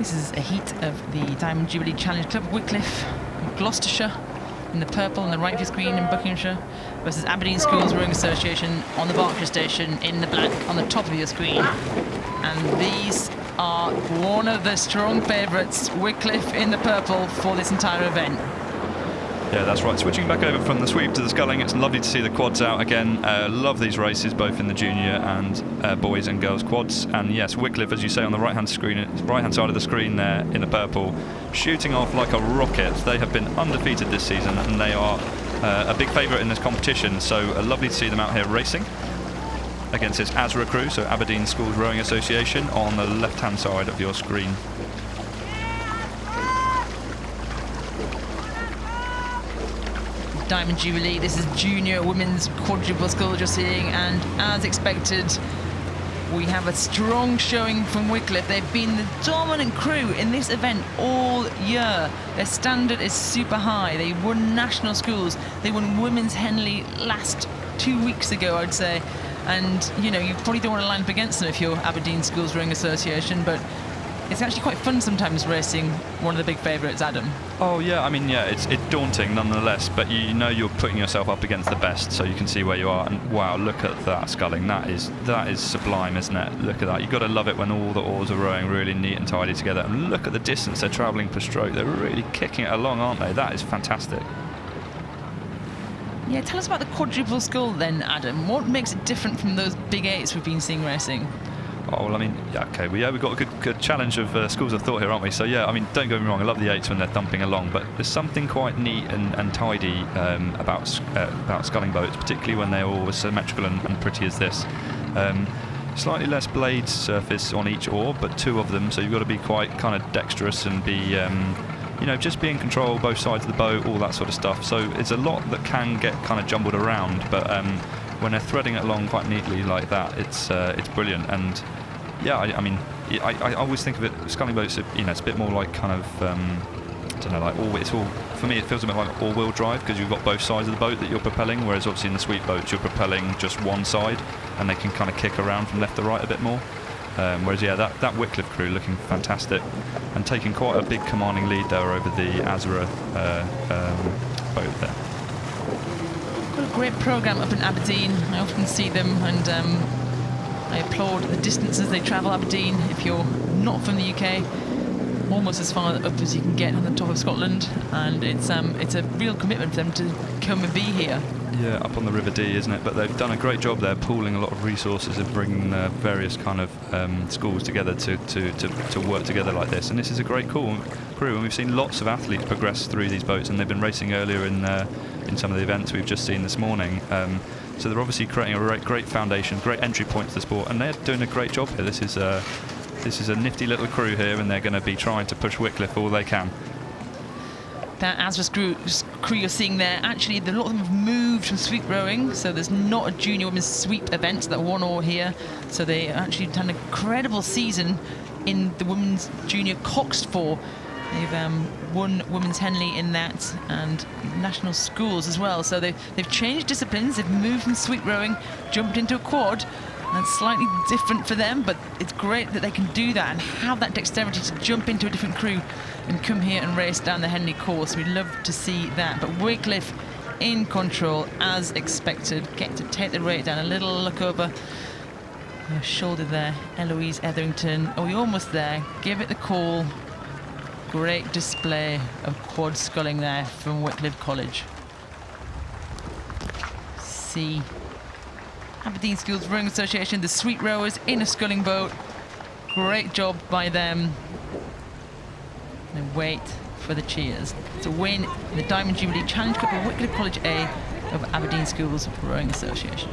This is a heat of the Diamond Jubilee Challenge Cup. Wycliffe, Gloucestershire in the purple on the right of your screen in Buckinghamshire versus Aberdeen Schools Rowing Association on the Berkshire station in the black on the top of your screen. And these are one of the strong favourites, Wycliffe in the purple for this entire event. Yeah, that's right. Switching back over from the sweep to the sculling, it's lovely to see the quads out again. Love these races, both in the junior and boys and girls quads. And yes, Wycliffe, as you say, on the right-hand side of the screen there in the purple, shooting off like a rocket. They have been undefeated this season, and they are a big favourite in this competition. So lovely to see them out here racing against this ASRA crew, so Aberdeen Schools Rowing Association, on the left-hand side of your screen. Diamond Jubilee, this is junior women's quadruple sculls you're seeing, and as expected we have a strong showing from Wycliffe. They've been the dominant crew in this event all year. Their standard is super high. They won national schools, they won women's Henley last 2 weeks ago, I'd say, and you know, you probably don't want to line up against them if you're Aberdeen Schools Rowing Association, but it's actually quite fun sometimes racing one of the big favourites, Adam. Oh yeah, I mean, yeah, it's daunting nonetheless, but you know you're putting yourself up against the best, so you can see where you are. And wow, look at that sculling. That is sublime, isn't it? Look at that. You've got to love it when all the oars are rowing really neat and tidy together. And look at the distance they're travelling per stroke. They're really kicking it along, aren't they? That is fantastic. Yeah, tell us about the quadruple scull then, Adam. What makes it different from those big eights we've been seeing racing? Oh, well, I mean, yeah, okay, we've got a good challenge of schools of thought here, aren't we? So, yeah, I mean, don't get me wrong, I love the eights when they're thumping along, but there's something quite neat and tidy about sculling boats, particularly when they're all as symmetrical and pretty as this. Slightly less blade surface on each oar, but two of them, so you've got to be quite kind of dexterous and be, you know, just be in control, both sides of the boat, all that sort of stuff. So it's a lot that can get kind of jumbled around, but when they're threading it along quite neatly like that, it's brilliant. And yeah, I mean, I always think of it, sculling boats, you know, it's a bit more like kind of, I don't know, like for me it feels a bit like all-wheel drive, because you've got both sides of the boat that you're propelling, whereas obviously in the sweep boats you're propelling just one side, and they can kind of kick around from left to right a bit more. Whereas yeah, that Wycliffe crew looking fantastic and taking quite a big commanding lead there over the ASRA boat there. Got a great programme up in Aberdeen. I often see them, and I applaud the distances they travel. Aberdeen, if you're not from the UK, almost as far up as you can get on the top of Scotland, and it's a real commitment for them to come and be here. Yeah, up on the River Dee, isn't it? But they've done a great job there, pooling a lot of resources and bringing various kind of schools together to work together like this. And this is a great crew, and we've seen lots of athletes progress through these boats, and they've been racing earlier in some of the events we've just seen this morning. So they're obviously creating a great foundation, great entry point to the sport, and they're doing a great job here. This is a nifty little crew here, and they're going to be trying to push Wycliffe all they can. That ASRA crew you're seeing there, actually a lot of them have moved from sweep rowing, so there's not a junior women's sweep event, that one oar here, so they actually done an incredible season in the women's junior coxed four. They've won women's Henley in that, and national schools as well, so they've changed disciplines. They've moved from sweep rowing, jumped into a quad. That's slightly different for them, but it's great that they can do that and have that dexterity to jump into a different crew and come here and race down the Henley course. We'd love to see that. But Wycliffe in control as expected. Get to take the rate down. A little look over her shoulder there. Eloise Etherington. Oh, you're almost there. Give it the call. Great display of quad sculling there from Wycliffe College. See Aberdeen Schools Rowing Association, the sweep rowers in a sculling boat. Great job by them. And wait for the cheers. It's a win in the Diamond Jubilee Challenge Cup of Wycliffe College A of Aberdeen Schools Rowing Association.